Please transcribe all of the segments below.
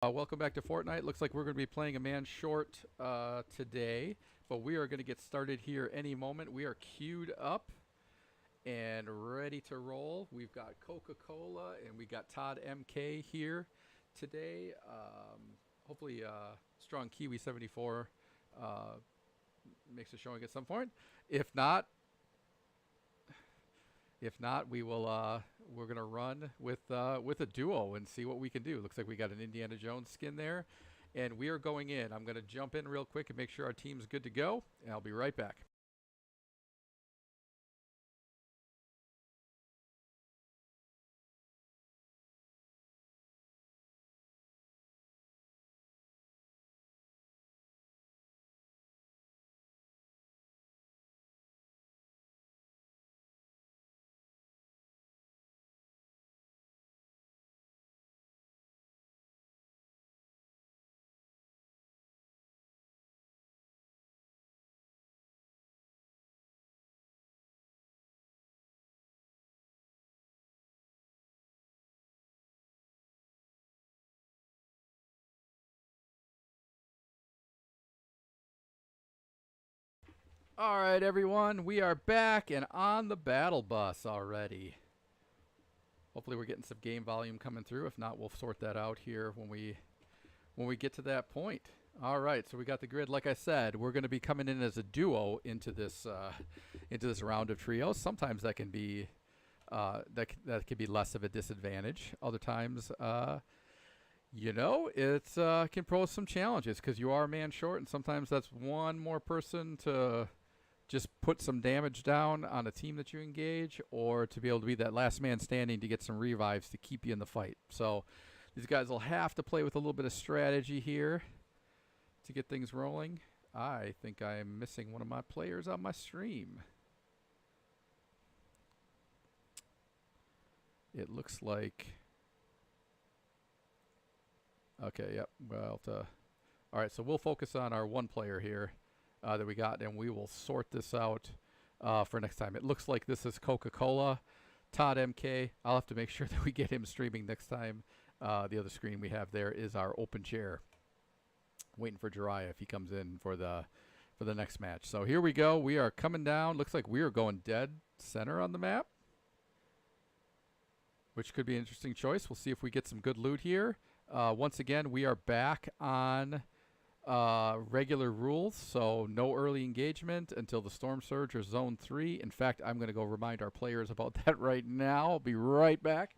Welcome back to Fortnite. Looks like we're going to be playing a man short today, but we are going to get started here any moment. We are queued up and ready to roll. We've got Coca-Cola and we got Todd MK here today. Hopefully, strong Kiwi 74 makes a showing at some point. If not, we will. We're gonna run with a duo and see what we can do. Looks like we got an Indiana Jones skin there, and we are going in. I'm gonna jump in real quick and make sure our team's good to go, and I'll be right back. All right, everyone, we are back and on the battle bus already. Hopefully, we're getting some game volume coming through. If not, we'll sort that out here when we get to that point. All right, so we got the grid. Like I said, we're going to be coming in as a duo into this round of trios. Sometimes that can be that can be less of a disadvantage. Other times, it can pose some challenges because you are a man short, and sometimes that's one more person to just put some damage down on a team that you engage, or to be able to be that last man standing to get some revives to keep you in the fight. So these guys will have to play with a little bit of strategy here to get things rolling. I think I'm missing one of my players on my stream. It looks like... Okay, yep. Well, all right, so we'll focus on our one player here that we got, and we will sort this out for next time. It looks like this is Coca-Cola. Todd MK. I'll have to make sure that we get him streaming next time. The other screen we have there is our open chair. Waiting for Jiraiya if he comes in for the next match. So here we go. We are coming down. Looks like we are going dead center on the map, which could be an interesting choice. We'll see if we get some good loot here. Once again, we are back on regular rules, so no early engagement until the Storm Surge or Zone 3. In fact, I'm going to go remind our players about that right now. I'll be right back.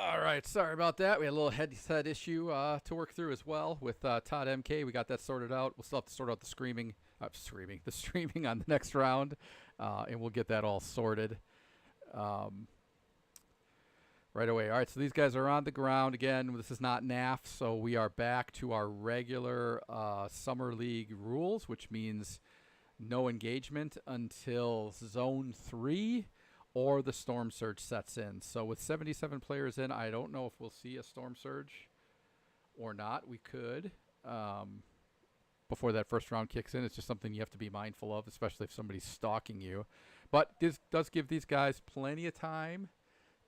All right, sorry about that. We had a little headset issue to work through as well with Todd MK. We got that sorted out. We'll still have to sort out the the streaming on the next round, and we'll get that all sorted right away. All right, so these guys are on the ground again. This is not NAF, so we are back to our regular Summer League rules, which means no engagement until Zone 3 or the Storm Surge sets in. So with 77 players in, I don't know if we'll see a Storm Surge or not. We could before that first round kicks in. It's just something you have to be mindful of, especially if somebody's stalking you. But this does give these guys plenty of time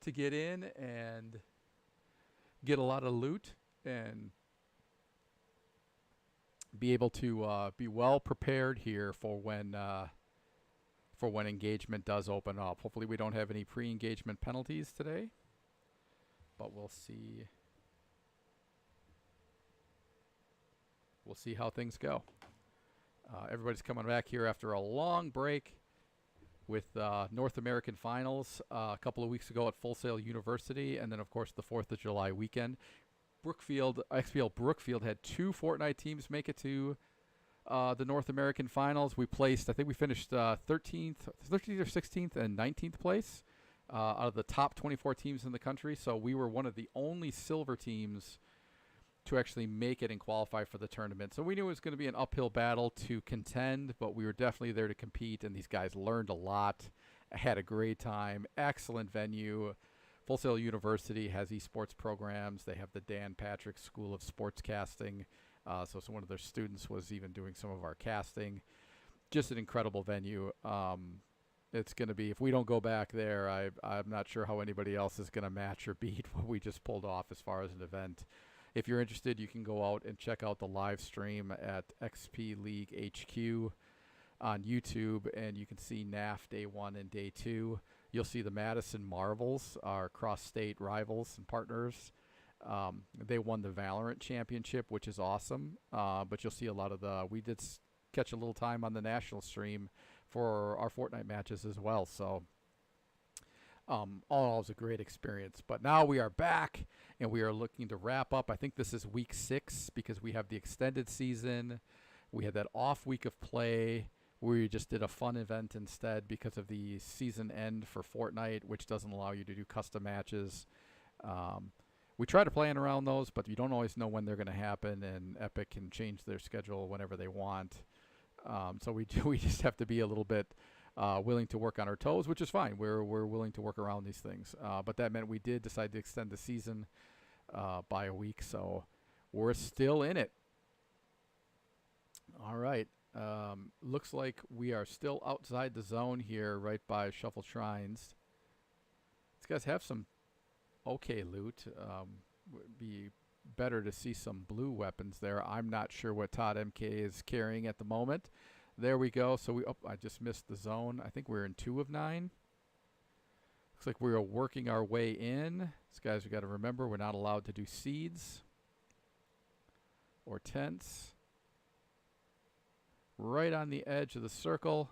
to get in and get a lot of loot and be able to be well prepared here for when engagement does open up. Hopefully we don't have any pre-engagement penalties today, but we'll see. We'll see how things go. Everybody's coming back here after a long break with North American Finals a couple of weeks ago at Full Sail University, and then of course the 4th of July weekend. XPL Brookfield had 2 Fortnite teams make it to the North American Finals. We finished 13th or 16th and 19th place out of the top 24 teams in the country. So we were one of the only silver teams to actually make it and qualify for the tournament. So we knew it was going to be an uphill battle to contend, but we were definitely there to compete, and these guys learned a lot, had a great time, excellent venue. Full Sail University has esports programs. They have the Dan Patrick School of Sportscasting. So one of their students was even doing some of our casting. Just an incredible venue. It's going to be, if we don't go back there, I'm not sure how anybody else is going to match or beat what we just pulled off as far as an event. If you're interested, you can go out and check out the live stream at XP League HQ on YouTube, and you can see NAF Day 1 and Day 2. You'll see the Madison Marvels, our cross-state rivals and partners. They won the Valorant Championship, which is awesome. But you'll see a lot of we did catch a little time on the national stream for our Fortnite matches as well. So all in all, it was a great experience. But now we are back, and we are looking to wrap up. I think this is week 6 because we have the extended season. We had that off week of play where we just did a fun event instead because of the season end for Fortnite, which doesn't allow you to do custom matches. We try to plan around those, but you don't always know when they're going to happen, and Epic can change their schedule whenever they want. So we just have to be a little bit willing to work on our toes, which is fine. We're willing to work around these things. But that meant we did decide to extend the season by a week, so we're still in it. All right. Looks like we are still outside the zone here, right by Shuffle Shrines. These guys have some okay loot. Would be better to see some blue weapons there. I'm not sure what Todd MK is carrying at the moment. There we go. So I just missed the zone. I think we're in 2 of 9. Looks like we are working our way in. These guys, we got to remember, we're not allowed to do seeds or tents. Right on the edge of the circle.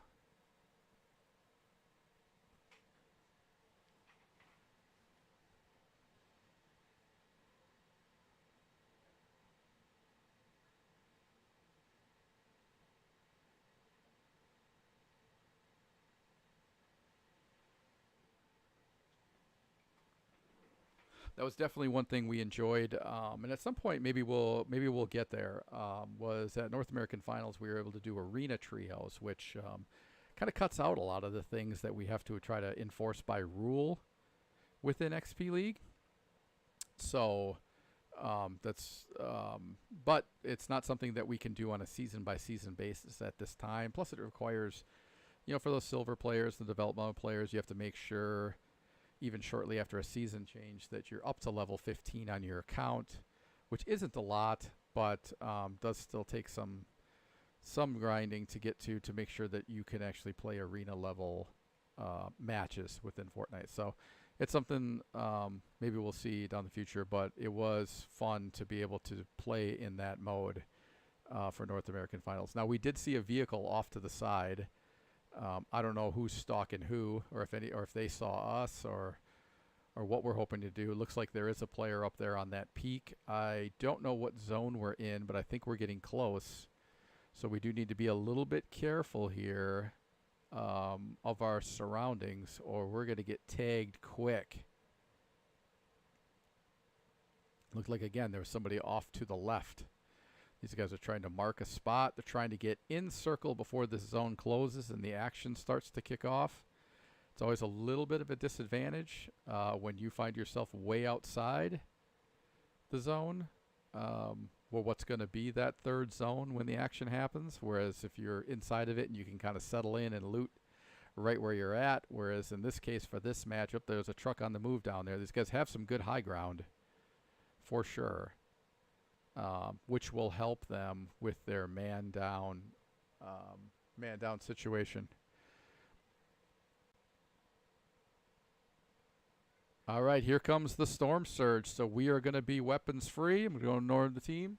That was definitely one thing we enjoyed, and at some point maybe we'll get there. Was at North American Finals we were able to do arena trios, which kind of cuts out a lot of the things that we have to try to enforce by rule within XP League. So but it's not something that we can do on a season by season basis at this time. Plus, it requires, for those silver players, the developmental players, you have to make sure, even shortly after a season change, that you're up to level 15 on your account, which isn't a lot, but does still take some grinding to get to make sure that you can actually play arena level matches within Fortnite. So it's something maybe we'll see down the future, but it was fun to be able to play in that mode for North American Finals. Now, we did see a vehicle off to the side. I don't know who's stalking who, or if they saw us, or or what we're hoping to do. It looks like there is a player up there on that peak. I don't know what zone we're in, but I think we're getting close. So we do need to be a little bit careful here of our surroundings, or we're going to get tagged quick. Looks like, again, there was somebody off to the left. These guys are trying to mark a spot. They're trying to get in circle before this zone closes and the action starts to kick off. It's always a little bit of a disadvantage when you find yourself way outside the zone. Well, what's going to be that third zone when the action happens, whereas if you're inside of it and you can kind of settle in and loot right where you're at, whereas in this case for this matchup, there's a truck on the move down there. These guys have some good high ground for sure, which will help them with their man down situation. All right, here comes the storm surge. So we are going to be weapons free. I'm going to go ignore the team.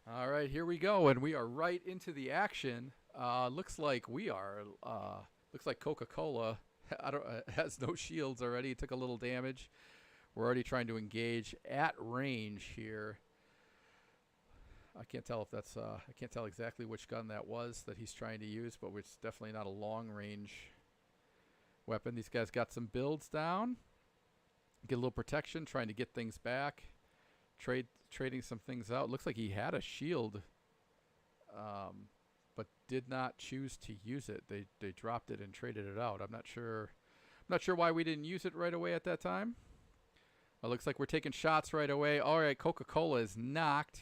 All right, here we go, and we are right into the action. Looks like we are. Looks like Coca-Cola has no shields already. Took a little damage. We're already trying to engage at range here. I can't tell if that's. I can't tell exactly which gun that was that he's trying to use, but it's definitely not a long-range weapon. These guys got some builds down. Get a little protection, trying to get things back. Trading some things out. Looks like he had a shield, but did not choose to use it. They dropped it and traded it out. I'm not sure. I'm not sure why we didn't use it right away at that time. It looks like we're taking shots right away. All right, Coca-Cola is knocked.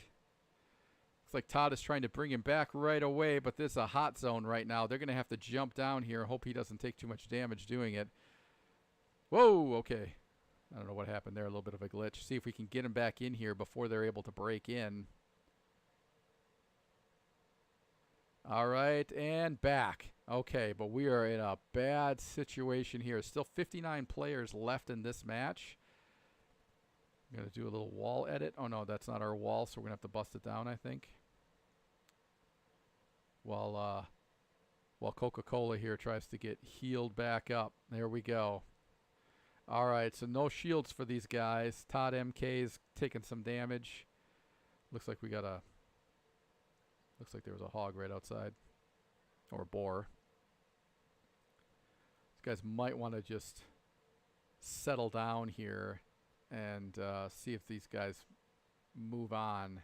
Looks like Todd is trying to bring him back right away, but this is a hot zone right now. They're going to have to jump down here. Hope he doesn't take too much damage doing it. Whoa, okay. I don't know what happened there. A little bit of a glitch. See if we can get him back in here before they're able to break in. All right, and back. Okay, but we are in a bad situation here. Still 59 players left in this match. I'm going to do a little wall edit. Oh, no, that's not our wall, so we're going to have to bust it down, I think. While Coca-Cola here tries to get healed back up. There we go. All right, so no shields for these guys. Todd MK's taking some damage. Looks like we got a... Looks like there was a hog right outside. Or a boar. These guys might want to just settle down here and see if these guys move on.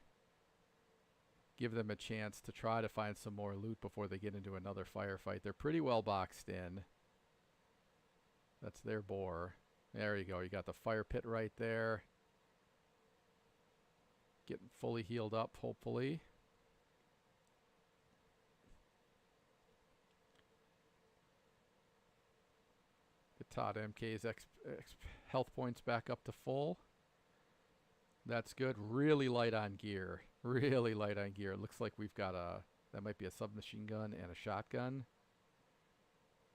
Give them a chance to try to find some more loot before they get into another firefight. They're pretty well boxed in. That's their boar. There you go. You got the fire pit right there. Getting fully healed up, hopefully. Get Todd MK's health points back up to full. That's good. Really light on gear. Really light on gear. Looks like we've got that might be a submachine gun and a shotgun.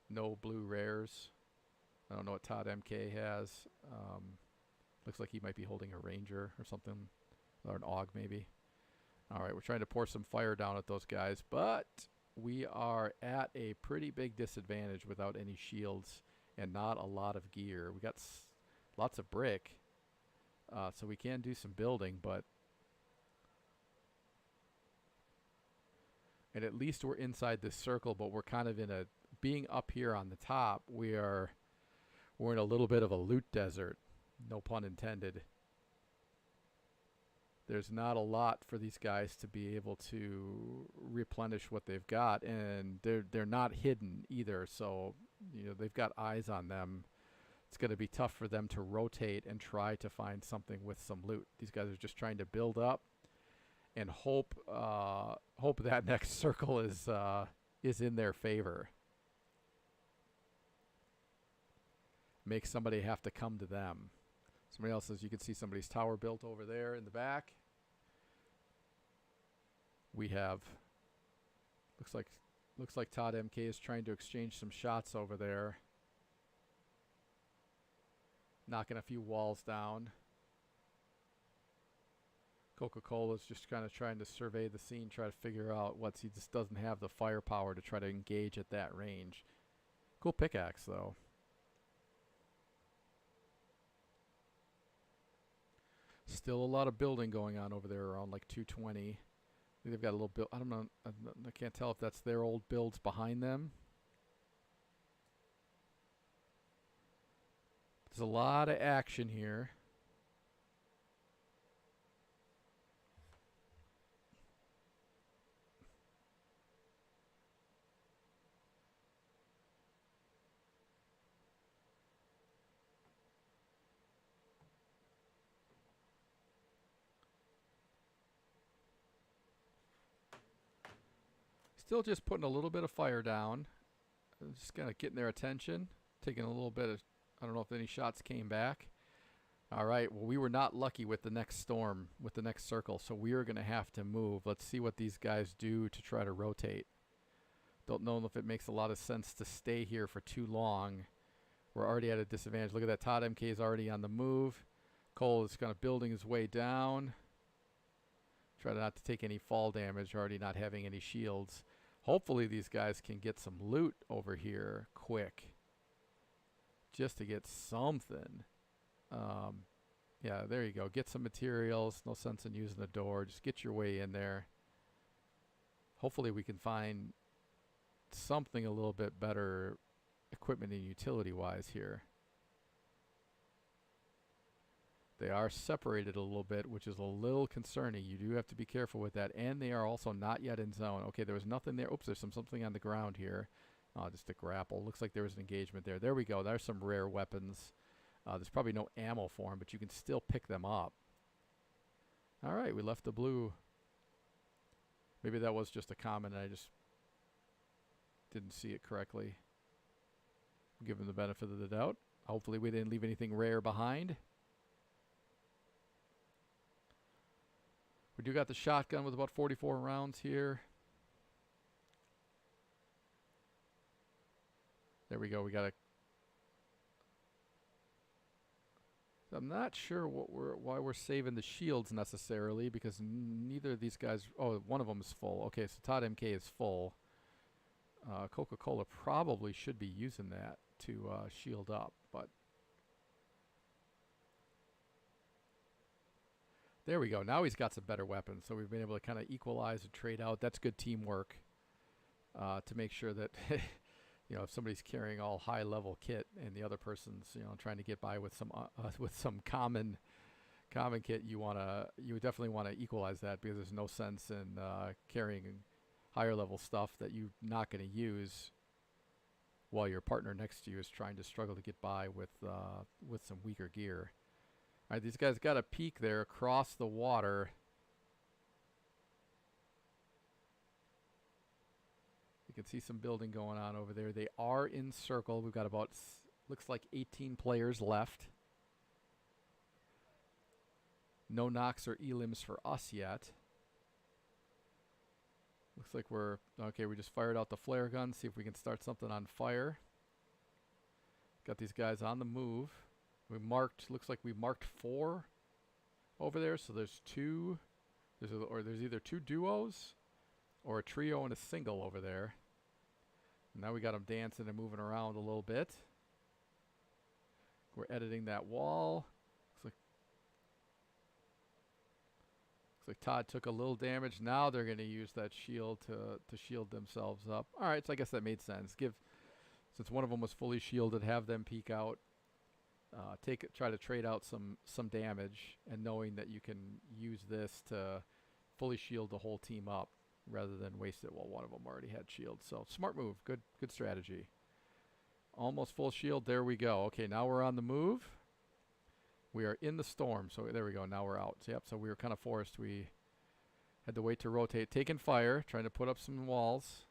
No blue rares. I don't know what Todd MK has. Looks like he might be holding a Ranger or something. Or an AUG maybe. Alright, we're trying to pour some fire down at those guys. But we are at a pretty big disadvantage without any shields and not a lot of gear. We got lots of brick. So we can do some building, but... And at least we're inside this circle, but we're kind of in a... Being up here on the top, we're in a little bit of a loot desert. No pun intended. There's not a lot for these guys to be able to replenish what they've got, and they're not hidden either, so you know they've got eyes on them. It's going to be tough for them to rotate and try to find something with some loot. These guys are just trying to build up and hope that next circle is in their favor. Make somebody have to come to them. Somebody else says you can see somebody's tower built over there in the back. We have looks like Todd MK is trying to exchange some shots over there. Knocking a few walls down. Coca-Cola's just kind of trying to survey the scene, try to figure out what's he just doesn't have the firepower to try to engage at that range. Cool pickaxe though. Still a lot of building going on over there around like 220. I think they've got a little build. I don't know. I can't tell if that's their old builds behind them. There's a lot of action here. Still just putting a little bit of fire down. Just kind of getting their attention. Taking a little bit of, I don't know if any shots came back. All right, well, we were not lucky with the next storm, with the next circle, so we are going to have to move. Let's see what these guys do to try to rotate. Don't know if it makes a lot of sense to stay here for too long. We're already at a disadvantage. Look at that, Todd MK is already on the move. Cole is kind of building his way down. Try not to take any fall damage, already not having any shields. Hopefully these guys can get some loot over here quick. Just to get something. Yeah, there you go. Get some materials. No sense in using the door. Just get your way in there. Hopefully we can find something a little bit better equipment and utility-wise here. They are separated a little bit, which is a little concerning. You do have to be careful with that. And they are also not yet in zone. Okay, there was nothing there. Oops, there's something on the ground here. Just a grapple. Looks like there was an engagement there. There we go. There's some rare weapons. There's probably no ammo for them, but you can still pick them up. All right, we left the blue. Maybe that was just a comment and I just didn't see it correctly. Give them the benefit of the doubt. Hopefully we didn't leave anything rare behind. We do got the shotgun with about 44 rounds here. There we go. We got a... I'm not sure why we're saving the shields necessarily, because neither of these guys... Oh, one of them is full. Okay, so Todd MK is full. Coca-Cola probably should be using that to shield up, but... There we go. Now he's got some better weapons, so we've been able to kind of equalize and trade out. That's good teamwork to make sure that... You know, if somebody's carrying all high-level kit and the other person's, you know, trying to get by with some common kit, you definitely want to equalize that, because there's no sense in carrying higher-level stuff that you're not going to use while your partner next to you is trying to struggle to get by with some weaker gear. All right, these guys got a peek there across the water. You can see some building going on over there. They are in circle. We've got about, looks like 18 players left. No knocks or elims for us yet. Looks like we're, okay, we just fired out the flare gun. See if we can start something on fire. Got these guys on the move. We marked, looks like we marked 4 over there. So there's 2, there's either 2 duos or a trio and a single over there. Now we got them dancing and moving around a little bit. We're editing that wall. Looks like Todd took a little damage. Now they're going to use that shield to shield themselves up. All right, so I guess that made sense. Since one of them was fully shielded, have them peek out. Try to trade out some damage, and knowing that you can use this to fully shield the whole team up, rather than waste it while one of them already had shield. So smart move. Good strategy. Almost full shield. There we go. Okay, now we're on the move. We are in the storm. So there we go. Now we're out. So, yep, so we were kind of forced. We had to wait to rotate. Taking fire. Trying to put up some walls.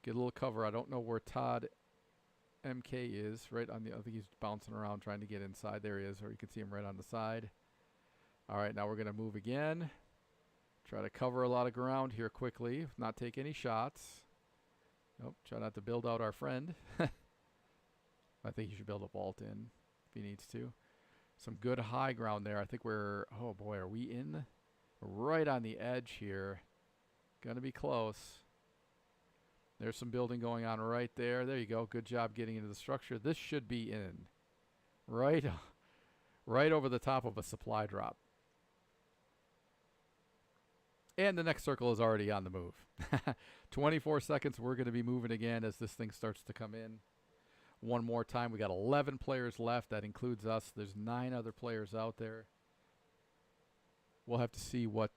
Get a little cover. I don't know where Todd MK is. Right on the... I think he's bouncing around trying to get inside. There he is. Or you can see him right on the side. All right, now we're going to move again. Try to cover a lot of ground here quickly, not take any shots. Nope, try not to build out our friend. I think he should build a vault in if he needs to. Some good high ground there. I think we're, oh boy, are we in? right on the edge here. Gonna be close. There's some building going on right there. There you go. Good job getting into the structure. This should be in. Right, right over the top of a supply drop. And the next circle is already on the move. 24 seconds. We're going to be moving again as this thing starts to come in. One more time. We got 11 players left. That includes us. There's 9 other players out there. We'll have to see what...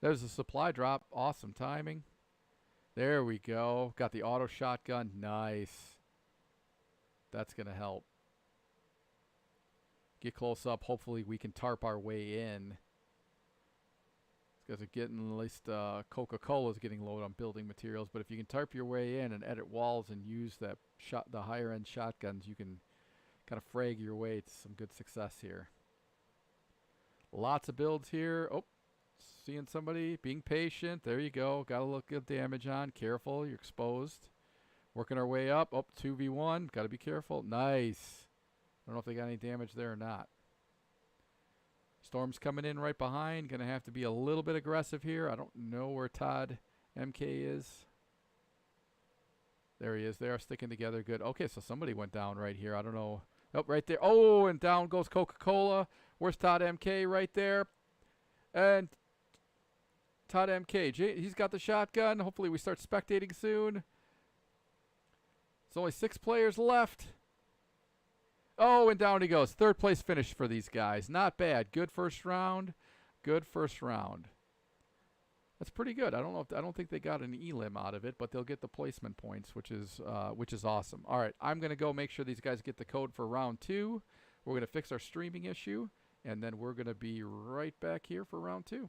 there's a supply drop. Awesome timing. There we go. Got the auto shotgun. Nice. That's going to help. Get close up. Hopefully we can tarp our way in. These guys are getting, at least Coca-Cola is getting low on building materials. But if you can tarp your way in and edit walls and use that the higher end shotguns, you can kind of frag your way to some good success here. Lots of builds here. Oh, seeing somebody, being patient. There you go. Got to look at damage on. Careful, you're exposed. Working our way up. Oh, 2v1. Got to be careful. Nice. I don't know if they got any damage there or not. Storm's coming in right behind. Going to have to be a little bit aggressive here. I don't know where Todd MK is. There he is. They are sticking together good. Okay, so somebody went down right here. I don't know. Oh, right there. Oh, and down goes Coca-Cola. Where's Todd MK? Right there. And Todd MK. He's got the shotgun. Hopefully we start spectating soon. There's only 6 players left. Oh, and down he goes. 3rd place finish for these guys. Not bad. Good first round. Good first round. That's pretty good. I don't think they got an elim out of it, but they'll get the placement points, which is awesome. All right, I'm gonna go make sure these guys get the code for round 2. We're gonna fix our streaming issue, and then we're gonna be right back here for round 2.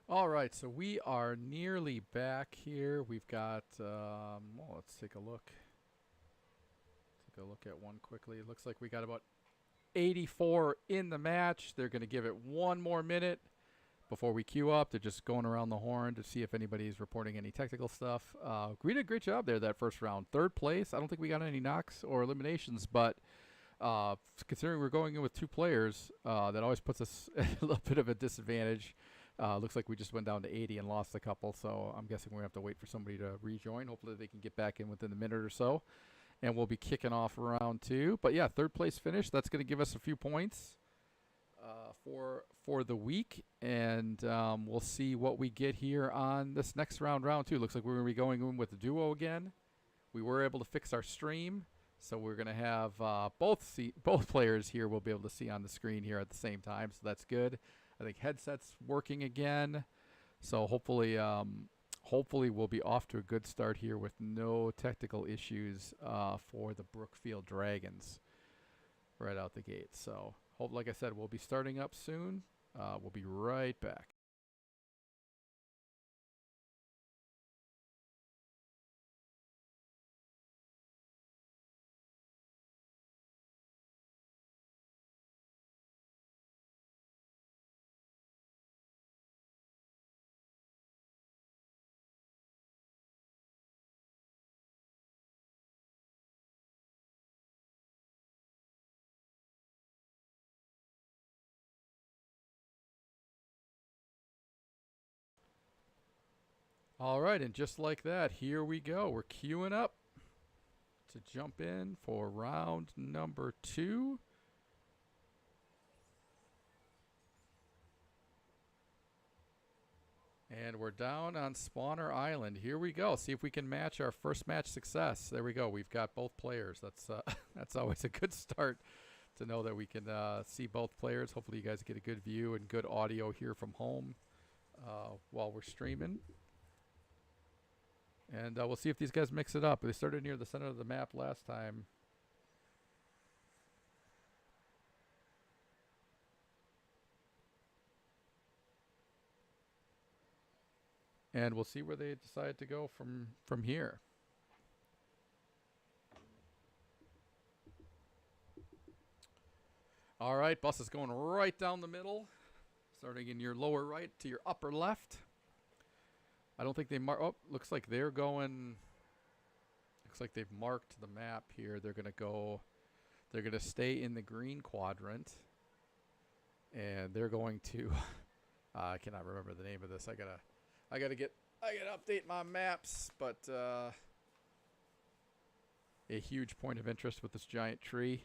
All right, so we are nearly back here. We've got, well, let's take a look. Take a look at one quickly. It looks like we got about 84 in the match. They're going to give it one more minute before we queue up. They're just going around the horn to see if anybody's reporting any technical stuff. We did a great job there that first round. Third place. I don't think we got any knocks or eliminations, but considering we're going in with two players, that always puts us at a little bit of a disadvantage. Looks like we just went down to 80 and lost a couple, so I'm guessing we're going to have to wait for somebody to rejoin. Hopefully they can get back in within a minute or so, and we'll be kicking off round two. But yeah, third place finish. That's going to give us a few points for the week, and we'll see what we get here on this next round two. Looks like we're going to be going in with the duo again. We were able to fix our stream, so we're going to have both players here. We'll be able to see on the screen here at the same time, so that's good. I think headset's working again, so hopefully we'll be off to a good start here with no technical issues for the Brookfield Dragons right out the gate. So like I said, we'll be starting up soon. We'll be right back. All right, and just like that, here we go. We're queuing up to jump in for round number two. And we're down on Spawner Island. Here we go. See if we can match our first match success. There we go. We've got both players. That's that's always a good start to know that we can see both players. Hopefully you guys get a good view and good audio here from home while we're streaming. And we'll see if these guys mix it up. They started near the center of the map last time. And we'll see where they decide to go from here. All right, bus is going right down the middle, starting in your lower right to your upper left. I don't think they mark. Oh, looks like they're going. Looks like they've marked the map here. They're gonna go. They're gonna stay in the green quadrant, and they're going to. I cannot remember the name of this. I gotta update my maps, but a huge point of interest with this giant tree.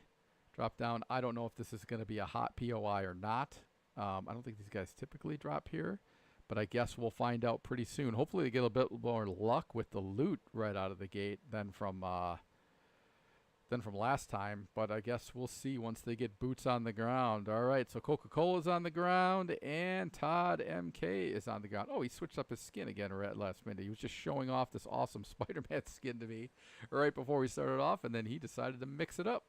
Drop down. I don't know if this is going to be a hot POI or not. I don't think these guys typically drop here, but I guess we'll find out pretty soon. Hopefully they get a bit more luck with the loot right out of the gate than from last time, but I guess we'll see once they get boots on the ground. All right, so Coca-Cola's on the ground, and Todd MK is on the ground. Oh, he switched up his skin again right last minute. He was just showing off this awesome Spider-Man skin to me right before we started off, and then he decided to mix it up.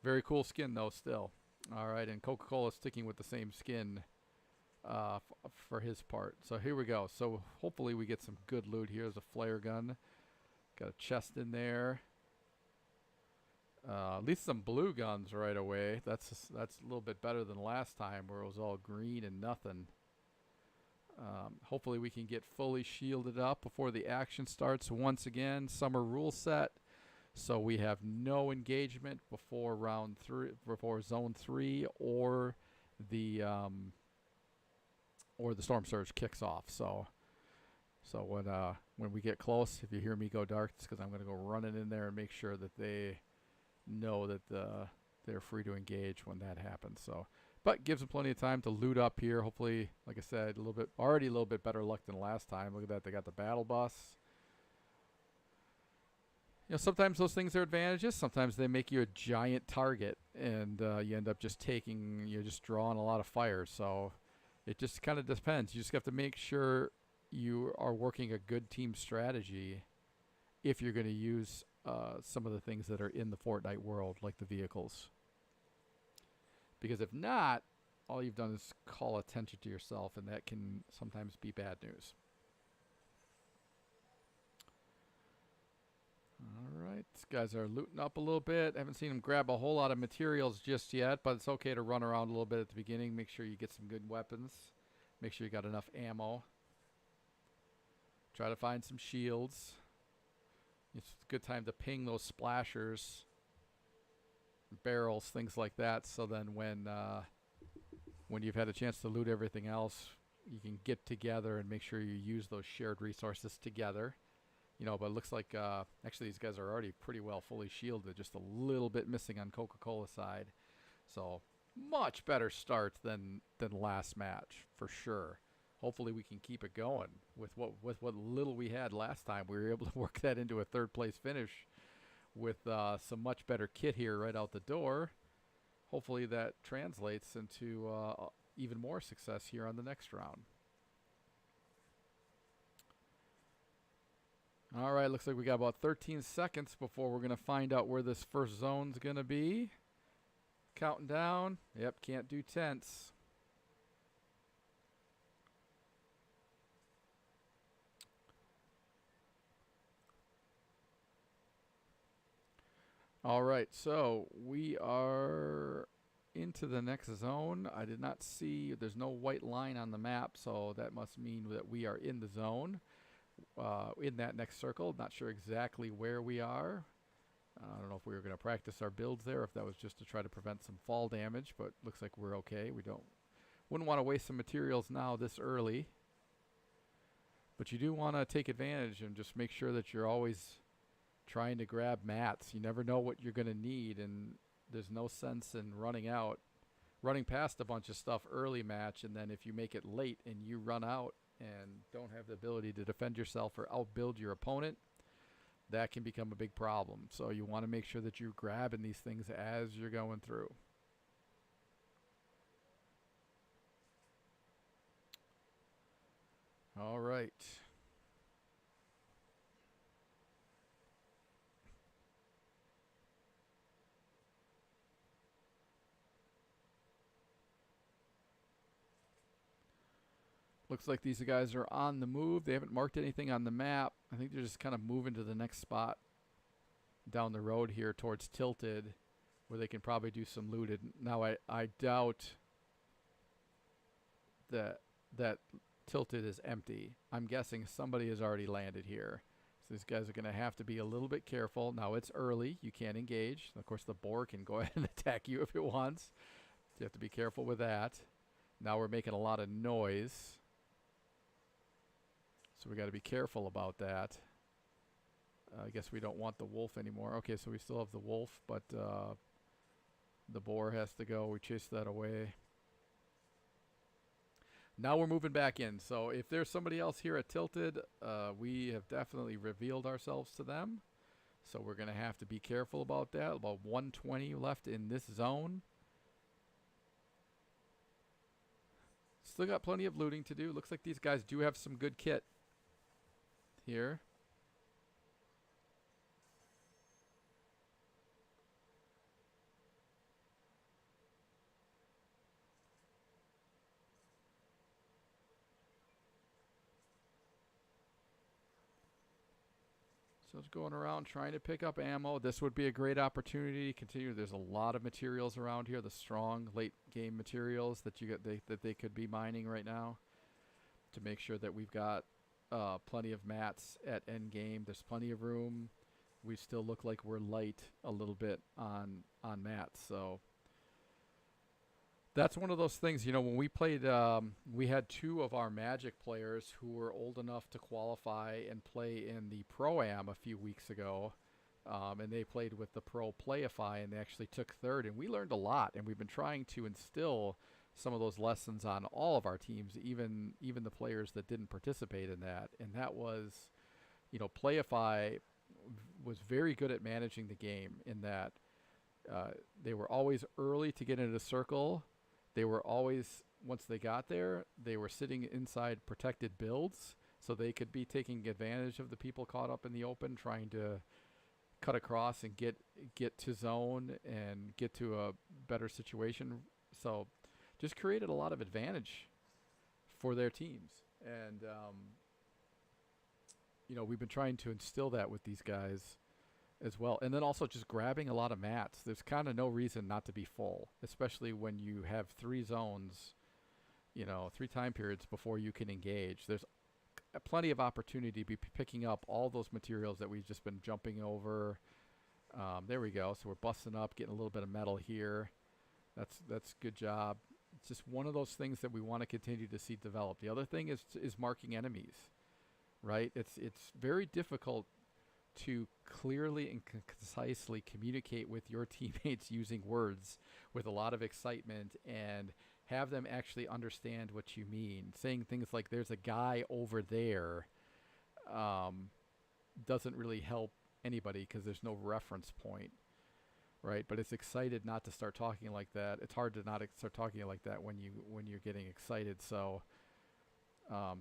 Very cool skin, though, still. All right, and Coca-Cola sticking with the same skin for his part. So here we go. So hopefully we get some good loot here. There's a flare gun. Got a chest in there. At least some blue guns right away. That's a little bit better than last time where it was all green and nothing. Hopefully we can get fully shielded up before the action starts once again. Summer rule set. So we have no engagement before round 3, before zone 3, or the storm surge kicks off. So when we get close, if you hear me go dark, it's because I'm going to go running in there and make sure that they know that they're free to engage when that happens. So, but gives them plenty of time to loot up here. Hopefully, like I said, already a little bit better luck than last time. Look at that, they got the battle bus. You know, sometimes those things are advantages. Sometimes they make you a giant target, and you end up just you're just drawing a lot of fire. So it just kind of depends. You just have to make sure you are working a good team strategy if you're going to use some of the things that are in the Fortnite world, like the vehicles. Because if not, all you've done is call attention to yourself, and that can sometimes be bad news. All right, these guys are looting up a little bit. Haven't seen them grab a whole lot of materials just yet, but it's okay to run around a little bit at the beginning. Make sure you get some good weapons. Make sure you got enough ammo. Try to find some shields. It's a good time to ping those splashers, barrels, things like that, so then when you've had a chance to loot everything else, you can get together and make sure you use those shared resources together. You know, but it looks like actually these guys are already pretty well fully shielded, just a little bit missing on Coca-Cola side. So much better start than last match for sure. Hopefully we can keep it going with what little we had last time. We were able to work that into a third place finish with some much better kit here right out the door. Hopefully that translates into even more success here on the next round. All right, looks like we got about 13 seconds before we're going to find out where this first zone's going to be. Counting down. Yep, can't do tents. All right, so we are into the next zone. I did not see, there's no white line on the map, so that must mean that we are in the zone. In that next circle. Not sure exactly where we are. I don't know if we were going to practice our builds there, if that was just to try to prevent some fall damage, but looks like we're okay. Wouldn't want to waste some materials now this early. But you do want to take advantage and just make sure that you're always trying to grab mats. You never know what you're going to need, and there's no sense in running past a bunch of stuff early match, and then if you make it late and you run out and don't have the ability to defend yourself or outbuild your opponent, that can become a big problem. So you want to make sure that you're grabbing these things as you're going through. All right. Looks like these guys are on the move. They haven't marked anything on the map. I think they're just kind of moving to the next spot down the road here towards Tilted, where they can probably do some looted. Now, I doubt that Tilted is empty. I'm guessing somebody has already landed here. So these guys are going to have to be a little bit careful. Now, it's early. You can't engage. Of course, the boar can go ahead and attack you if it wants. So you have to be careful with that. Now we're making a lot of noise. So we got to be careful about that. I guess we don't want the wolf anymore. Okay, so we still have the wolf, but the boar has to go. We chase that away. Now we're moving back in. So if there's somebody else here at Tilted, we have definitely revealed ourselves to them. So we're going to have to be careful about that. About 120 left in this zone. Still got plenty of looting to do. Looks like these guys do have some good kit here. So it's going around trying to pick up ammo. This would be a great opportunity to continue. There's a lot of materials around here, the strong late game materials that that they could be mining right now, to make sure that we've got plenty of mats at end game. There's plenty of room. We still look like we're light a little bit on mats, so that's one of those things. You know, when we played, we had two of our Magic players who were old enough to qualify and play in the Pro-Am a few weeks ago, and they played with the Pro Playify, and they actually took third, and we learned a lot, and we've been trying to instill some of those lessons on all of our teams, even the players that didn't participate in that. And that was, you know, Playify was very good at managing the game in that they were always early to get into the circle. They were always, once they got there, they were sitting inside protected builds, so they could be taking advantage of the people caught up in the open, trying to cut across and get to zone and get to a better situation. So just created a lot of advantage for their teams. And, we've been trying to instill that with these guys as well. And then also just grabbing a lot of mats. There's kind of no reason not to be full, especially when you have 3 zones, 3 time periods before you can engage. There's plenty of opportunity to be picking up all those materials that we've just been jumping over. There we go. So we're busting up, getting a little bit of metal here. That's good job. It's just one of those things that we want to continue to see develop. The other thing is marking enemies, right? It's very difficult to clearly and concisely communicate with your teammates using words with a lot of excitement and have them actually understand what you mean. Saying things like "there's a guy over there" doesn't really help anybody because there's no reference point, right? But it's excited not to start talking like that. It's hard to not start talking like that when you're getting excited. So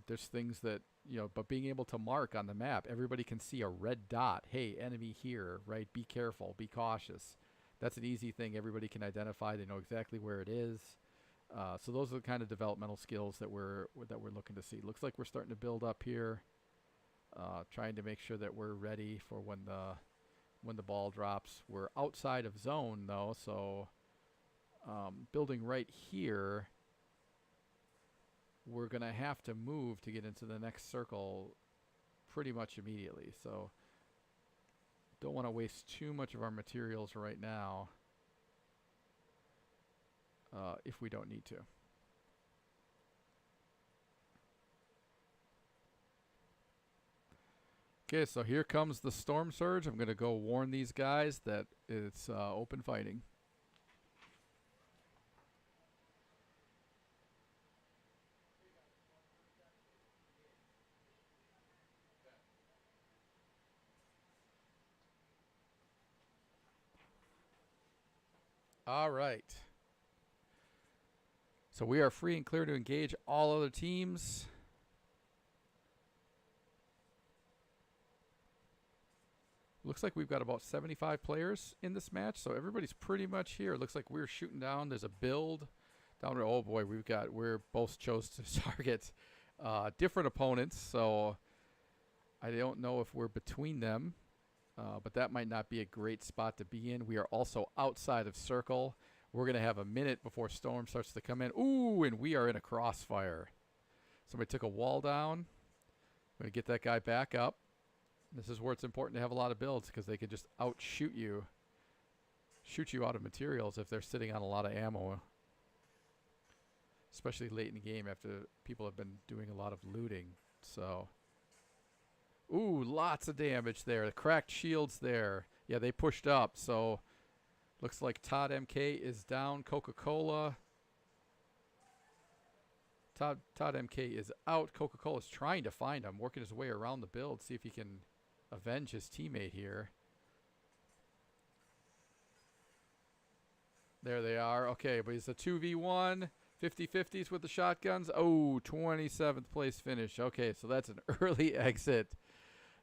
there's things that, but being able to mark on the map, everybody can see a red dot. Hey, enemy here, right? Be careful, be cautious. That's an easy thing. Everybody can identify. They know exactly where it is. So those are the kind of developmental skills that we're looking to see. Looks like we're starting to build up here, trying to make sure that we're ready for when the ball drops. We're outside of zone though, so building right here, we're gonna have to move to get into the next circle pretty much immediately. So don't want to waste too much of our materials right now. If we don't need to. Okay, so here comes the storm surge. I'm going to go warn these guys that it's open fighting. All right. So we are free and clear to engage all other teams. Looks like we've got about 75 players in this match, so everybody's pretty much here. It looks like we're shooting down. There's a build down there. Oh boy, we're both chose to target different opponents, so I don't know if we're between them, but that might not be a great spot to be in. We are also outside of circle. We're going to have a minute before storm starts to come in. Ooh, and we are in a crossfire. Somebody took a wall down. I'm going to get that guy back up. This is where it's important to have a lot of builds because they can just outshoot you. Shoot you out of materials if they're sitting on a lot of ammo. Especially late in the game after people have been doing a lot of looting. So, ooh, lots of damage there. The cracked shields there. Yeah, they pushed up, so... Looks like Todd MK is down. Coca-Cola. Todd MK is out. Coca-Cola's trying to find him, working his way around the build, see if he can avenge his teammate here. There they are. Okay, but he's a 2v1. 50-50s with the shotguns. Oh, 27th place finish. Okay, so that's an early exit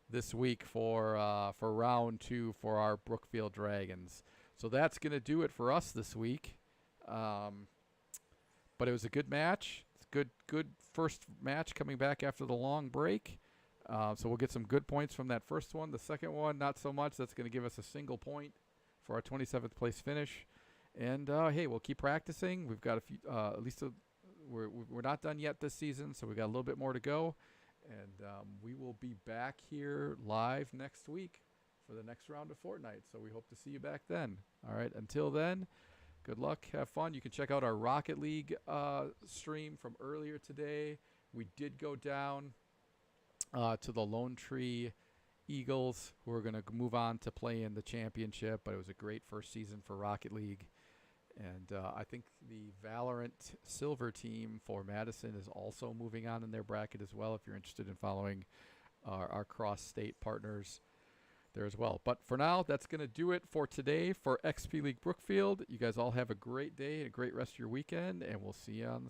this week for round 2 for our Brookfield Dragons. So that's going to do it for us this week. But it was a good match. It's good first match coming back after the long break. So we'll get some good points from that first one. The second one, not so much. That's going to give us a single point for our 27th place finish. And, hey, we'll keep practicing. We've got a few, at least we're not done yet this season, so we've got a little bit more to go. And we will be back here live next week for the next round of Fortnite. So we hope to see you back then. All right, until then, good luck, have fun. You can check out our Rocket League stream from earlier today. We did go down to the Lone Tree Eagles, who are going to move on to play in the championship, but it was a great first season for Rocket League. And I think the Valorant Silver team for Madison is also moving on in their bracket as well, if you're interested in following our cross-state partners there as well. But for now, that's going to do it for today for XP League Brookfield. You guys all have a great day, a great rest of your weekend, and we'll see you on the